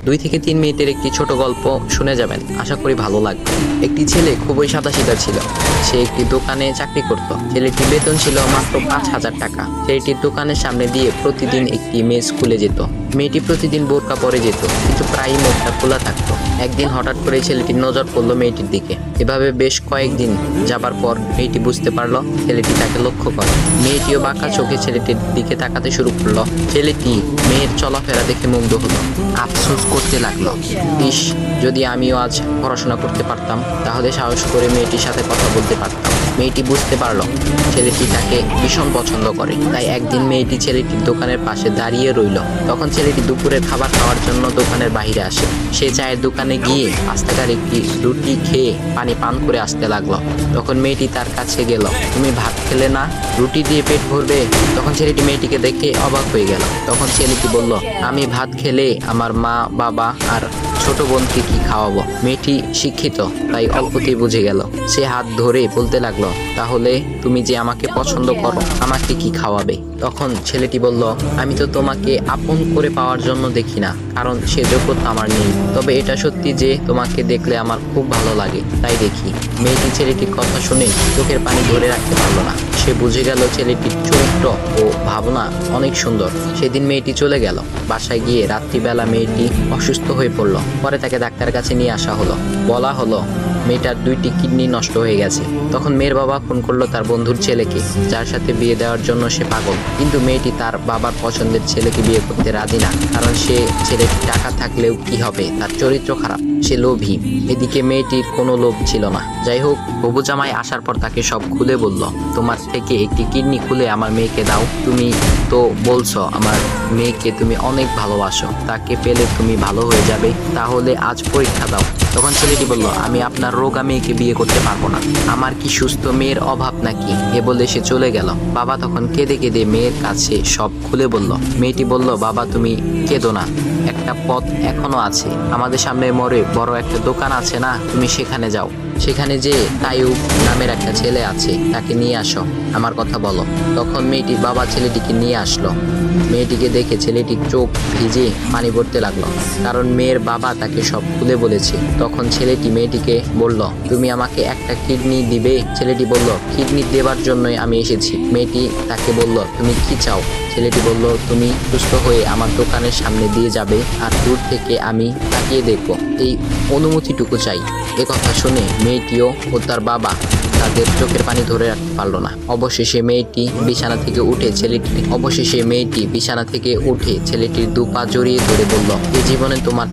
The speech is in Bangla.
2 থেকে 3 মিনিটের একটি ছোট গল্প শুনে যাবেন, আশা করি ভালো লাগবে। একটি ছেলে খুবই সাদাসিধা ছিল। সে একটি দোকানে চাকরি করত। ছেলেটির বেতন ছিল মাত্র 5,000 টাকা। ছেলেটির দোকানের সামনে দিয়ে প্রতিদিন একটি মেয়ে স্কুলে যেত। মেয়েটি প্রতিদিন বোরকা পরে যেত, কিন্তু প্রায়ই মুখটা খোলা থাকতো। একদিন হঠাৎ করে ছেলেটির নজর পড়লো মেয়েটির দিকে। এভাবে বেশ কয়েকদিন যাবার পর মেয়েটি বুঝতে পারলো ছেলেটি তাকে লক্ষ্য করে। মেয়েটিও বাঁকা চোখে ছেলেটির দিকে তাকাতে শুরু করলো। ছেলেটি মেয়ের চলাফেরা দেখে মুগ্ধ হলো। আফসোস করতে লাগলো, ইস, যদি আমিও আজ পড়াশোনা করতে পারতাম, তাহলে সাহস করে মেয়েটির সাথে কথা বলতে পারতাম। মেয়েটি বুঝতে পারলো ছেলেটি তাকে ভীষণ পছন্দ করে। তাই একদিন মেয়েটি ছেলেটির দোকানের পাশে দাঁড়িয়ে রইল। তখন ছেলেটি দুপুরের খাবার খাওয়ার জন্য দোকানের বাইরে আসে। সে চায়ের দোকানে গিয়ে আস্তাকার একটি রুটি খেয়ে পানি পান করে আসতে লাগলো। তখন মেয়েটি তার কাছে গেল। তুমি ভাত খেলে না, রুটি দিয়ে পেট ভরবে? তখন ছেলেটি মেয়েটিকে দেখে অবাক হয়ে গেল। তখন ছেলেটি বলল, আমি ভাত খেলে আমার মা, বাবা আর ছোট বোনকে কি খাওয়াবো? মেয়েটি শিক্ষিত, তাই অল্পতেই বুঝে গেল। সে হাত ধরে বলতে লাগলো, তাহলে তুমি যে আমাকে পছন্দ করো, আমাকে কি খাওয়াবে? তখন ছেলেটি বলল, আমি তো তোমাকে আপন করে পাওয়ার জন্য দেখি না, কারণ সে যোগ্যতা আমার নেই। তবে এটা সত্যি যে তোমাকে দেখলে আমার খুব ভালো লাগে, তাই দেখি। মেয়েটি ছেলেটির কথা শুনে চোখের পানি ধরে রাখতে পারলো না। সে বুঝে গেল ছেলেটির চরিত্র ও ভাবনা অনেক সুন্দর। সেদিন মেয়েটি চলে গেল। বাসায় গিয়ে রাত্রিবেলা মেয়েটি অসুস্থ হয়ে পড়ল। পরে তাকে ডাক্তারের কাছে নিয়ে আসা হলো। বলা হলো মেয়েটার 2টি কিডনি নষ্ট হয়ে গেছে। তখন মেয়ের বাবা ফোন করলো তার বন্ধুর ছেলেকে, যার সাথে বিয়ে দেওয়ার জন্য সে পাগল। কিন্তু মেয়েটি তার বাবার পছন্দের ছেলেকে বিয়ে করতে রাজি না, কারণ সে ছেলের টাকা থাকলেও কি হবে, তার চরিত্র খারাপ, সে লোভী। এদিকে মেয়েটির কোনো লোভ ছিল না। যাই হোক, হবু জামাই আসার পর তাকে সব খুলে বলল, তোমার থেকে একটি কিডনি খুলে আমার মেয়েকে দাও। তুমি তো বলছো আমার মেয়েকে তুমি অনেক ভালোবাসো, তাকে পেলে তুমি ভালো হয়ে যাবে, তাহলে আজ পরীক্ষা দাও। তখন ছেলেটি বলল, আমি আপনার রোগা মেয়েকে বিয়ে করতে পারবো না, আমার কি সুস্থ মেয়ের অভাব নাকি? এ বলে সে চলে গেল। বাবা তখন কেঁদে কেঁদে মেয়ের কাছে সব খুলে বলল। মেয়েটি বলল, বাবা তুমি কেঁদো না, একটা পথ এখনো আছে, আমাদের সামনে মোড়ে বড় একটা দোকান আছে না, তুমি সেখানে যাও। সেখানে যে তাইয়ুব নামের একটা ছেলে আছে, তাকে নিয়ে আসো, আমার কথা বলো। তখন মেয়েটির বাবা ছেলেটিকে নিয়ে আসলো। মেয়েটিকে দেখে ছেলেটির চোখ ভিজে পানি পড়তে লাগলো, কারণ মেয়ের বাবা তাকে সব খুলে বলেছে। তখন ছেলেটি মেয়েটিকে বলল, তুমি আমাকে একটা কিডনি দিবে? ছেলেটি বলল, কিডনি দেবার জন্যই আমি এসেছি। মেয়েটি তাকে বলল, তুমি কি চাও? ছেলেটি বলল, তুমি সুস্থ হয়ে আমার দোকানের সামনে দিয়ে যাবে, আর দূর থেকে আমি তাকিয়ে দেখবো, এই অনুমতিটুকু চাই। এ কথা শুনে মেয়েটিও ও তার বাবা তাদের চোখের পানি ধরে রাখতে পারলো না। অবশেষে মেয়েটি বিছানা থেকে উঠে ছেলেটির 2 পা জড়িয়ে ধরে বলল, এই জীবনে তোমার